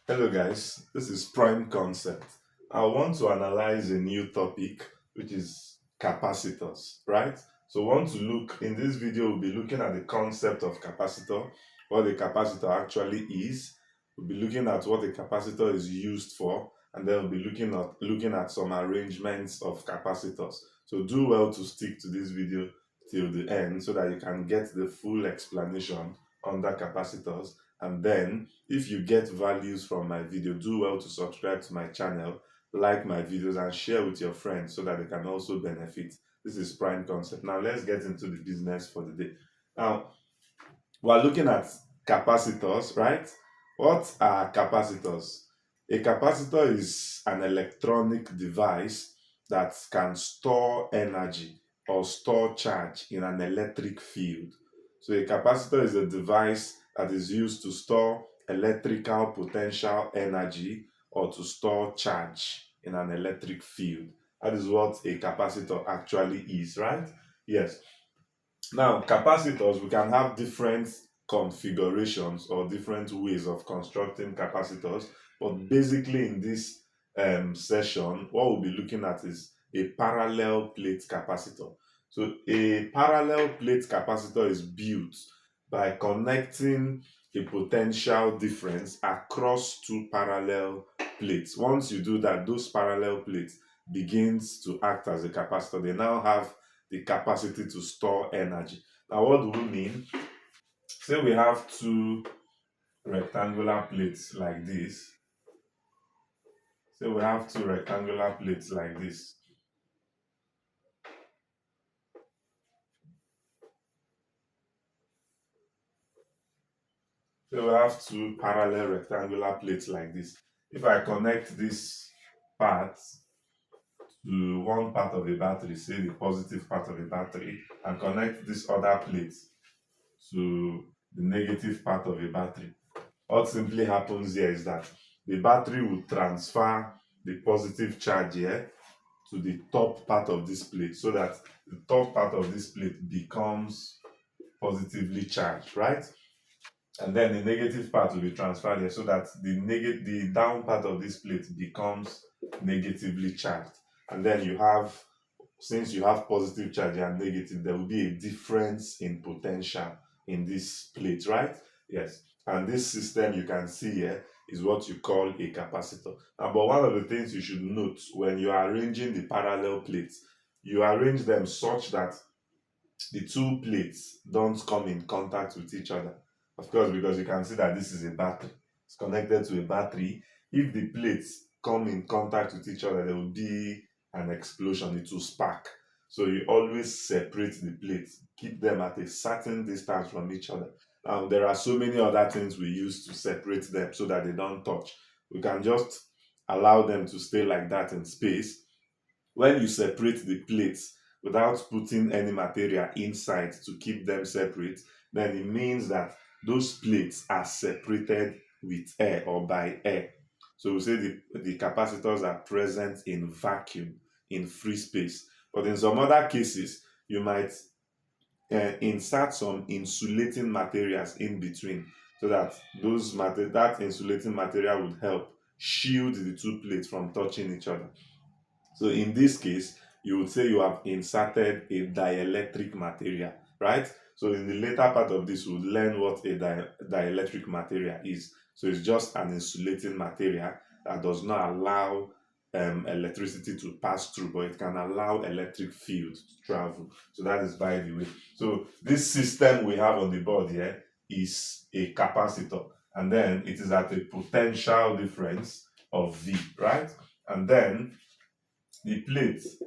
Hello guys, this is Prime Concept. I want to analyze a new topic which is capacitors, right? So want to look in this video we'll be looking at the concept of capacitor, what a capacitor actually is. We'll be looking at what a capacitor is used for, and then we'll be looking at some arrangements of capacitors. So do well to stick to this video till the end so that you can get the full explanation under capacitors, and then if you get values from my video, do well to subscribe to my channel, like my videos, and share with your friends so that they can also benefit. This is Prime Concept. Now let's get into the business for the day. Now we're looking at capacitors, right? What are capacitors? A capacitor is an electronic device that can store energy or store charge in an electric field. So a capacitor is a device that is used to store electrical potential energy or to store charge in an electric field. That is what a capacitor actually is, right? Yes. Now, capacitors, we can have different configurations or different ways of constructing capacitors, but basically in this session, what we'll be looking at is a parallel plate capacitor. So a parallel plate capacitor is built by connecting a potential difference across two parallel plates. Once you do that, those parallel plates begins to act as a capacitor. They now have the capacity to store energy. Now, what do we mean? Say we have two rectangular plates like this. Say we have two rectangular plates like this. So we have two parallel rectangular plates like this. If I connect this part to one part of a battery, say the positive part of a battery, and connect this other plate to the negative part of a battery, what simply happens here is that the battery will transfer the positive charge here to the top part of this plate so that the top part of this plate becomes positively charged, right? And then the negative part will be transferred here so that the down part of this plate becomes negatively charged. And then you have, since you have positive charge and negative, there will be a difference in potential in this plate, right? Yes. And this system you can see here is what you call a capacitor. Now, but one of the things you should note when you are arranging the parallel plates, you arrange them such that the two plates don't come in contact with each other. Of course, because you can see that this is a battery. It's connected to a battery. If the plates come in contact with each other, there will be an explosion. It will spark. So you always separate the plates, keep them at a certain distance from each other. Now, there are so many other things we use to separate them so that they don't touch. We can just allow them to stay like that in space. When you separate the plates without putting any material inside to keep them separate, then it means that those plates are separated with air or by air. So we say the capacitors are present in vacuum, in free space. But in some other cases, you might insert some insulating materials in between so that that insulating material would help shield the two plates from touching each other. So in this case, you would say you have inserted a dielectric material, right? So in the later part of this, we'll learn what a dielectric material is. So it's just an insulating material that does not allow electricity to pass through, but it can allow electric field to travel. So that is by the way. So this system we have on the board here is a capacitor, and then it is at a potential difference of V, right? And then the plates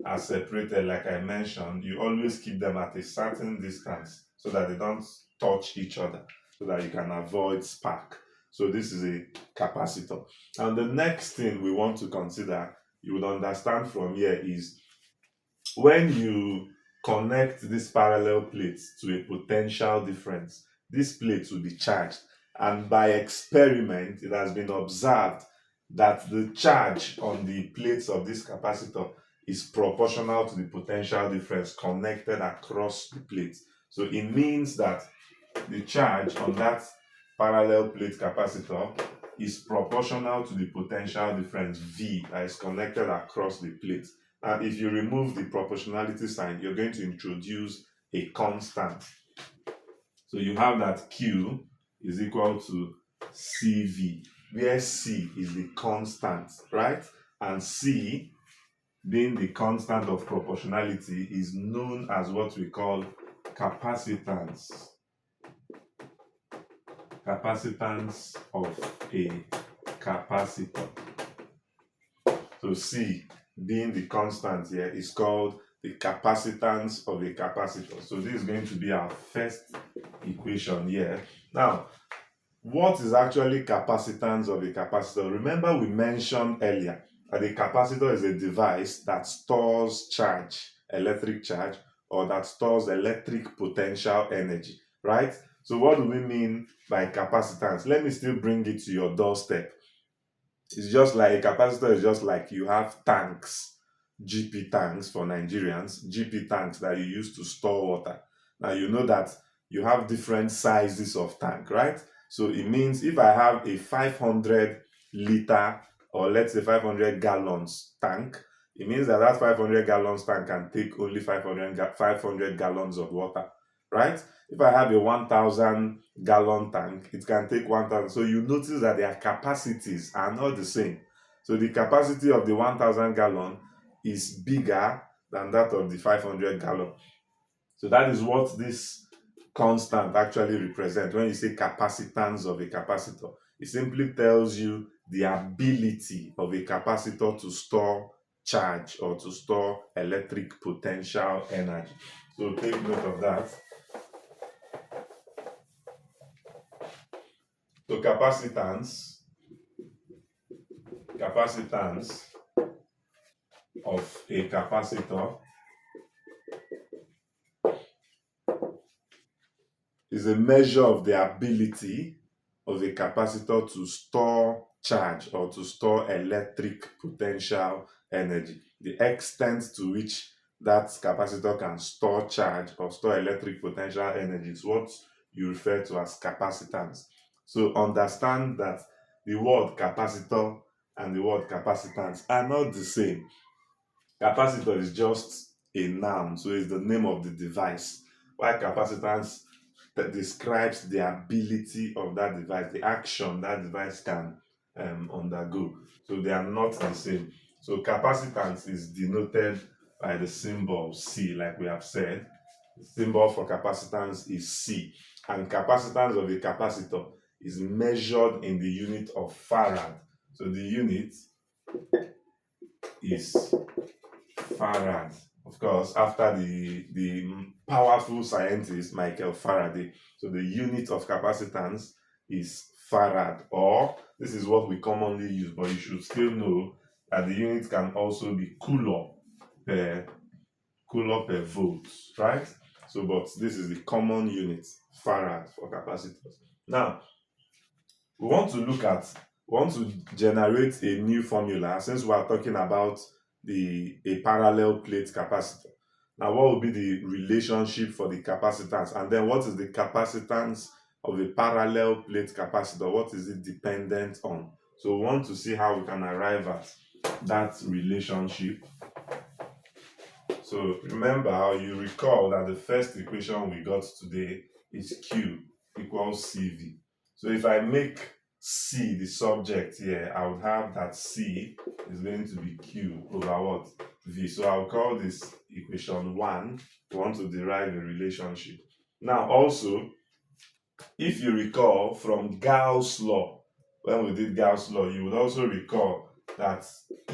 are separated, like I mentioned. You always keep them at a certain distance so that they don't touch each other, so that you can avoid spark. So this is a capacitor. And the next thing we want to consider, you would understand from here, is when you connect these parallel plates to a potential difference, these plates will be charged. And by experiment, it has been observed that the charge on the plates of this capacitor is proportional to the potential difference connected across the plates. So it means that the charge on that parallel plate capacitor is proportional to the potential difference V that is connected across the plate. Now, if you remove the proportionality sign, you're going to introduce a constant. So you have that Q is equal to CV, where C is the constant, right? And C, being the constant of proportionality, is known as what we call capacitance. Capacitance of a capacitor. So C, being the constant here, is called the capacitance of a capacitor. So this is going to be our first equation here. Now, what is actually capacitance of a capacitor? Remember we mentioned earlier that a capacitor is a device that stores charge, electric charge, or that stores electric potential energy, right? So what do we mean by capacitance? Let me still bring it to your doorstep. It's just like a capacitor is just like you have tanks, GP tanks for Nigerians, GP tanks that you use to store water. Now you know that you have different sizes of tank, right? So it means if I have a 500 liter, or let's say 500 gallons tank, it means that that 500 gallons tank can take only 500 gallons of water, right? If I have a 1,000 gallon tank, it can take 1,000. So you notice that their capacities are not the same. So the capacity of the 1,000 gallon is bigger than that of the 500 gallon. So that is what this constant actually represents when you say capacitance of a capacitor. It simply tells you the ability of a capacitor to store charge or to store electric potential energy. So take note of that. So capacitance of a capacitor is a measure of the ability of a capacitor to store charge or to store electric potential energy. The extent to which that capacitor can store charge or store electric potential energy is what you refer to as capacitance. So understand that the word capacitor and the word capacitance are not the same. Capacitor is just a noun, so it's the name of the device, while capacitance that describes the ability of that device, the action that device can undergo. So they are not the same. So capacitance is denoted by the symbol C, like we have said. The symbol for capacitance is C, and capacitance of a capacitor is measured in the unit of farad. So the unit is farad, of course, after the powerful scientist Michael Faraday. So the unit of capacitance is farad, or this is what we commonly use, but you should still know that the unit can also be per per volt, right? So, but this is the common unit, farad, for capacitors. Now, we want to look at, we want to generate a new formula since we are talking about a parallel plate capacitor. Now, what will be the relationship for the capacitance, and then what is the capacitance of a parallel plate capacitor? What is it dependent on? So we want to see how we can arrive at that relationship. So remember how you recall that the first equation we got today is Q equals CV. So if I make C the subject here, I would have that C is going to be Q over what? V. So I'll call this equation 1. We want to derive a relationship. Now also, if you recall from Gauss law, when we did Gauss law, you would also recall that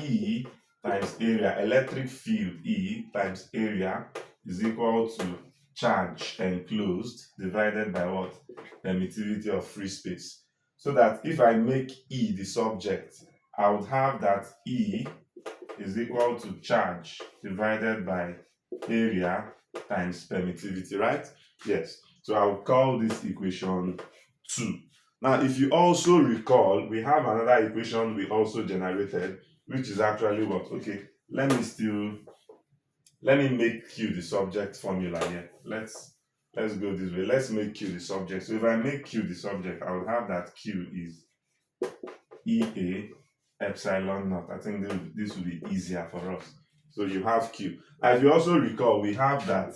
E times area, electric field E times area, is equal to charge enclosed divided by what? Permittivity of free space. So that if I make E the subject, I would have that E is equal to charge divided by area times permittivity, right? Yes. So I will call this equation 2. Now, if you also recall, we have another equation we also generated, which is actually what? Okay, let me make Q the subject formula here. Let's go this way. Let's make Q the subject. So if I make Q the subject, I will have that Q is EA epsilon naught. I think this will be easier for us. So you have Q. As you also recall, we have that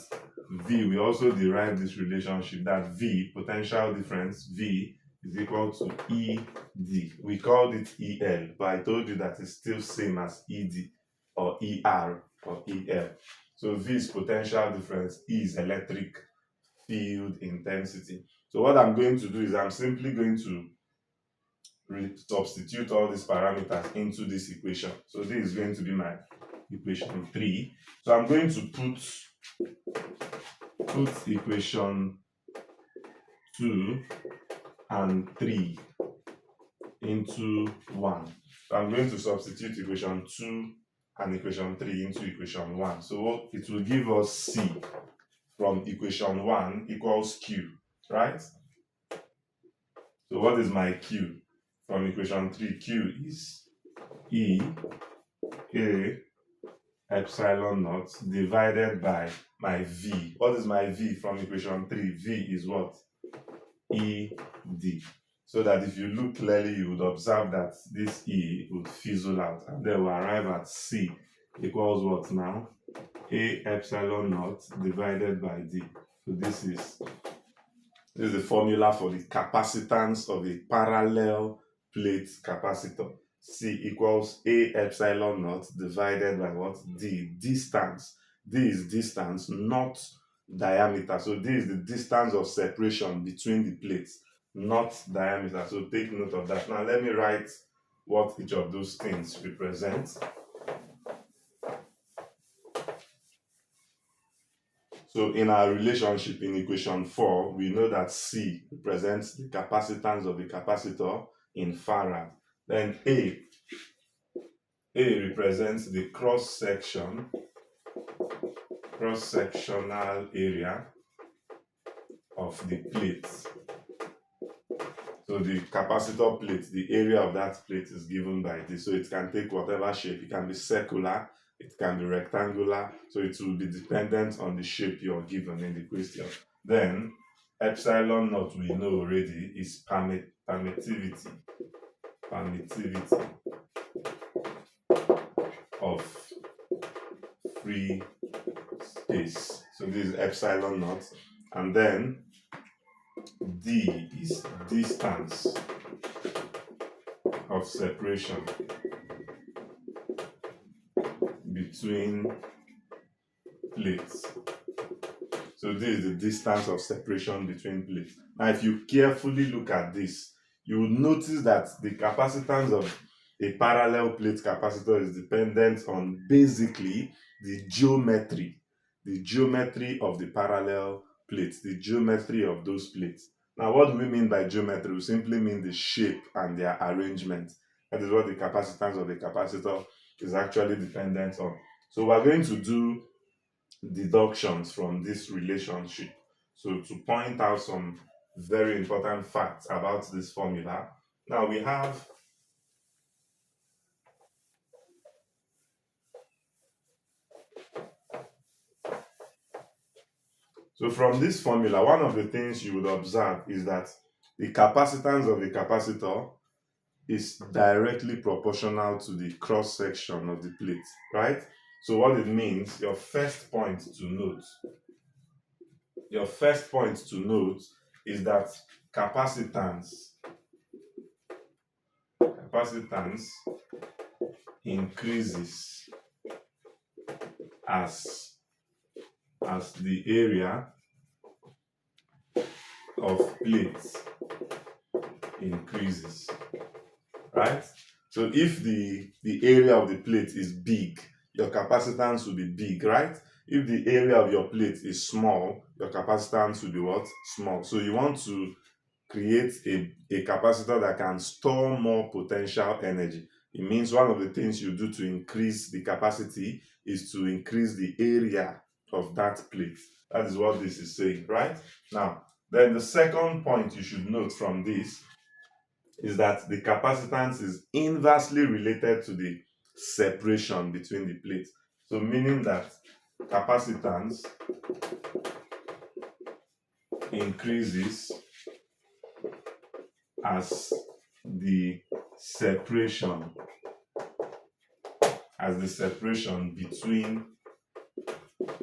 V. We also derived this relationship that V, potential difference, V is equal to ED. We called it EL, but I told you that it's still same as ED or ER or EL. So V is potential difference, E is electric field intensity. So what I'm going to do is I'm simply going to substitute all these parameters into this equation. So this is going to be my equation 3. So I'm going to put equation 2 and 3 into 1. So I'm going to substitute equation 2 and equation 3 into equation 1. So it will give us C from equation 1 equals Q, right? So what is my Q from equation 3? Q is E A epsilon naught divided by my V. What is my V from equation 3? V is what? ED. So that if you look clearly, you would observe that this E would fizzle out, and then we'll arrive at C equals what now? A epsilon naught divided by D. So this is the formula for the capacitance of a parallel plate capacitor. C equals A epsilon naught divided by what? D, distance. D is distance, not diameter. So D is the distance of separation between the plates, not diameter. So take note of that. Now let me write what each of those things represents. So in our relationship in equation 4, we know that C represents the capacitance of the capacitor in farad. Then A represents the cross-sectional area of the plate. So the capacitor plate, the area of that plate is given by this. So it can take whatever shape. It can be circular, it can be rectangular. So it will be dependent on the shape you're given in the question. Then epsilon naught, we know already, is permittivity of free space. So this is epsilon naught. And then D is distance of separation between plates. So this is the distance of separation between plates. Now if you carefully look at this, you will notice that the capacitance of a parallel plate capacitor is dependent on basically the geometry of the parallel plates, the geometry of those plates. Now what do we mean by geometry? We simply mean the shape and their arrangement. That is what the capacitance of the capacitor is actually dependent on. So we're going to do deductions from this relationship. So to point out some very important facts about this formula. Now we have so from this formula, one of the things you would observe is that the capacitance of a capacitor is directly proportional to the cross section of the plate, right? So what it means, your first point to note is that capacitance increases as the area of plates increases, right? So if the area of the plate is big, your capacitance will be big, right? If the area of your plate is small, your capacitance will be what? Small. So you want to create a capacitor that can store more potential energy. It means one of the things you do to increase the capacity is to increase the area of that plate. That is what this is saying, right? Now, then the second point you should note from this is that the capacitance is inversely related to the separation between the plates. So meaning that capacitance increases as the separation between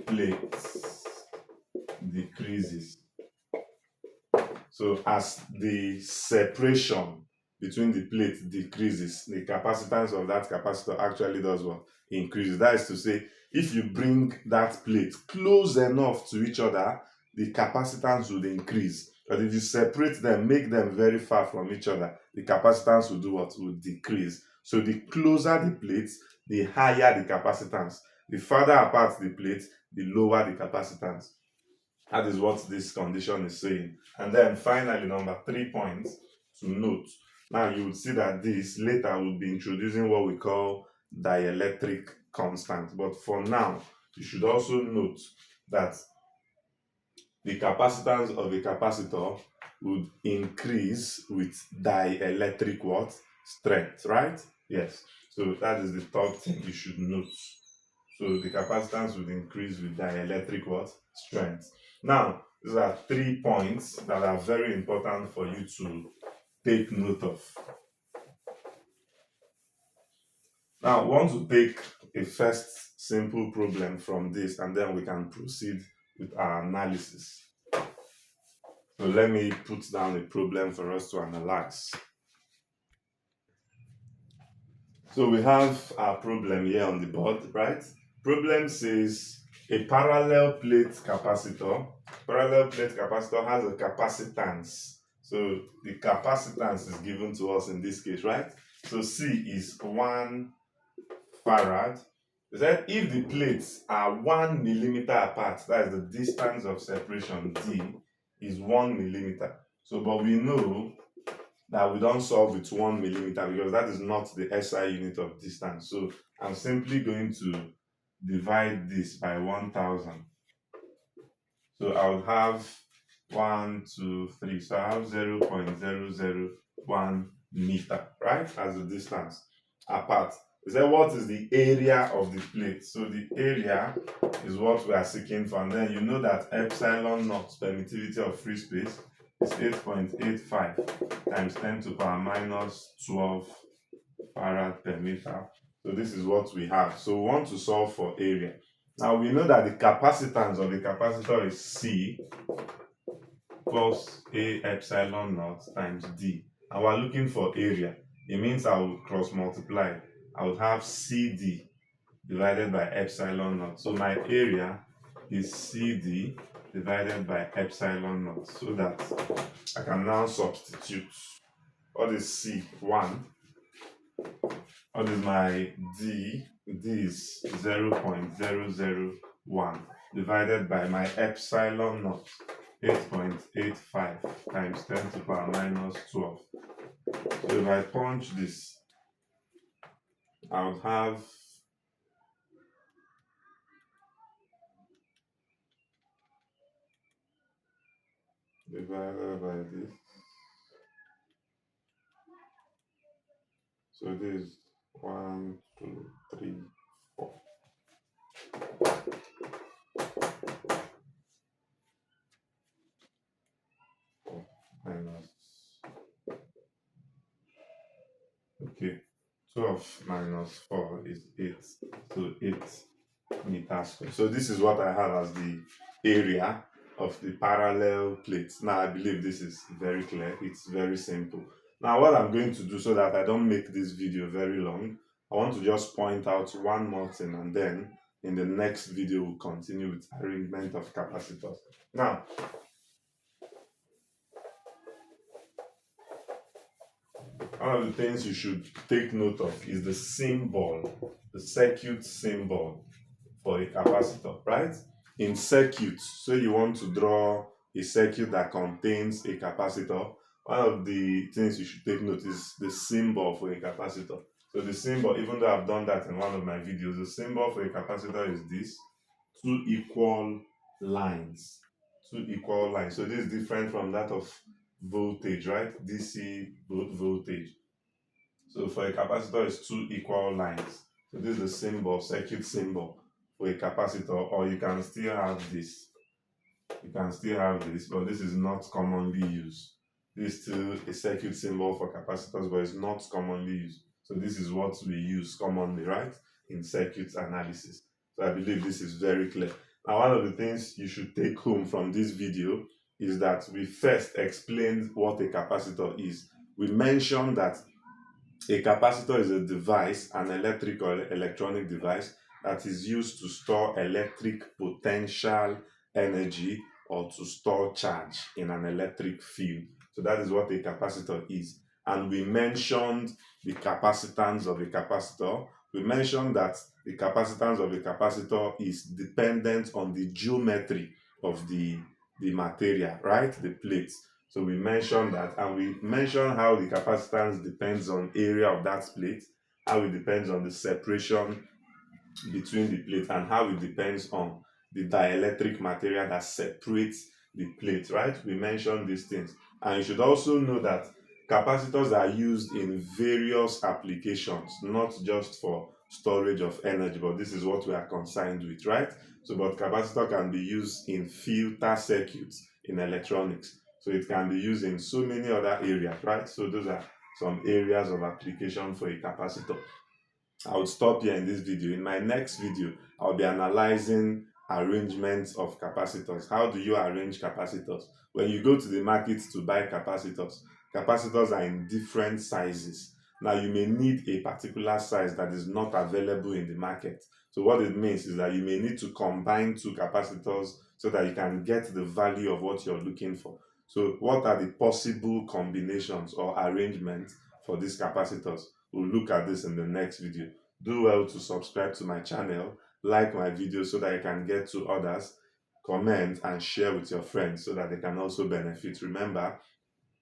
plates decreases. So as the separation between the plates decreases, the capacitance of that capacitor actually does what? Increases. That is to say, if you bring that plate close enough to each other, the capacitance would increase. But if you separate them, make them very far from each other, the capacitance will do what? Will decrease. So the closer the plates, the higher the capacitance. The farther apart the plates, the lower the capacitance. That is what this condition is saying. And then finally, number 3 points to note. Now you will see that this later will be introducing what we call dielectric constant. But for now, you should also note that the capacitance of a capacitor would increase with dielectric what? Strength, right? Yes. So that is the third thing you should note. So the capacitance would increase with dielectric what? Strength. Now, these are 3 points that are very important for you to take note of. Now, I want to take a first simple problem from this, and then we can proceed with our analysis. So let me put down a problem for us to analyze. So we have our problem here on the board, right? Problem says a parallel plate capacitor has a capacitance. So the capacitance is given to us in this case, right? So C is 1 farad. It said if the plates are 1 millimeter apart, that is the distance of separation, D is 1 millimeter. So, but we know that we don't solve with 1 millimeter because that is not the SI unit of distance. So I'm simply going to divide this by 1000. So I would have 1, 2, 3. So I have 0.001 meter, right, as the distance apart. Is that what is the area of the plate? So the area is what we are seeking for. And then you know that epsilon naught, permittivity of free space, is 8.85 times 10 to the power minus 12 farad per meter. So this is what we have. So we want to solve for area. Now we know that the capacitance of the capacitor is C plus A epsilon naught times D. And we're looking for area. It means I will cross multiply. I would have CD divided by epsilon naught. So my area is CD divided by epsilon naught. So that I can now substitute. What is C? 1. What is my D? D is 0.001 divided by my epsilon naught, 8.85 times 10 to the power minus 12. So if I punch this, I would have divided by this. So this is 1, 2, 3, 4. Minus. Okay. 12 minus 4 is 8. So 8 meters squared. So this is what I have as the area of the parallel plates. Now I believe this is very clear. It's very simple. Now what I'm going to do so that I don't make this video very long, I want to just point out one more thing, and then in the next video we'll continue with arrangement of capacitors. Now, one of the things you should take note of is the symbol, the circuit symbol for a capacitor, right? In circuits, so you want to draw a circuit that contains a capacitor, one of the things you should take note is the symbol for a capacitor. So the symbol, even though I've done that in one of my videos, the symbol for a capacitor is this: 2 equal lines. 2 equal lines. So this is different from that of voltage, right? DC voltage. So for a capacitor, it's 2 equal lines. So this is the symbol, circuit symbol for a capacitor, or you can still have this. You can still have this, but this is not commonly used. This is still a circuit symbol for capacitors, but it's not commonly used. So this is what we use commonly, right, in circuit analysis. So I believe this is very clear. Now, one of the things you should take home from this video is that we first explained what a capacitor is. We mentioned that a capacitor is a device, an electric or electronic device that is used to store electric potential energy or to store charge in an electric field. So that is what a capacitor is. And we mentioned the capacitance of a capacitor. We mentioned that the capacitance of a capacitor is dependent on the geometry of the material, right? The plates. So we mentioned that, and we mentioned how the capacitance depends on area of that plate, how it depends on the separation between the plate, and how it depends on the dielectric material that separates the plate, right? We mentioned these things. And you should also know that capacitors are used in various applications, not just for storage of energy, but this is what we are concerned with, right? So, but capacitor can be used in filter circuits in electronics. So it can be used in so many other areas, right? So those are some areas of application for a capacitor. I would stop here in this video. In my next video, I'll be analyzing arrangements of capacitors. How do you arrange capacitors? When you go to the market to buy capacitors, capacitors are in different sizes. Now, you may need a particular size that is not available in the market. So what it means is that you may need to combine two capacitors so that you can get the value of what you're looking for. So what are the possible combinations or arrangements for these capacitors? We'll look at this in the next video. Do well to subscribe to my channel, like my video so that you can get to others, comment and share with your friends so that they can also benefit. Remember,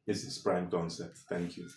this is Prime Concept. Thank you.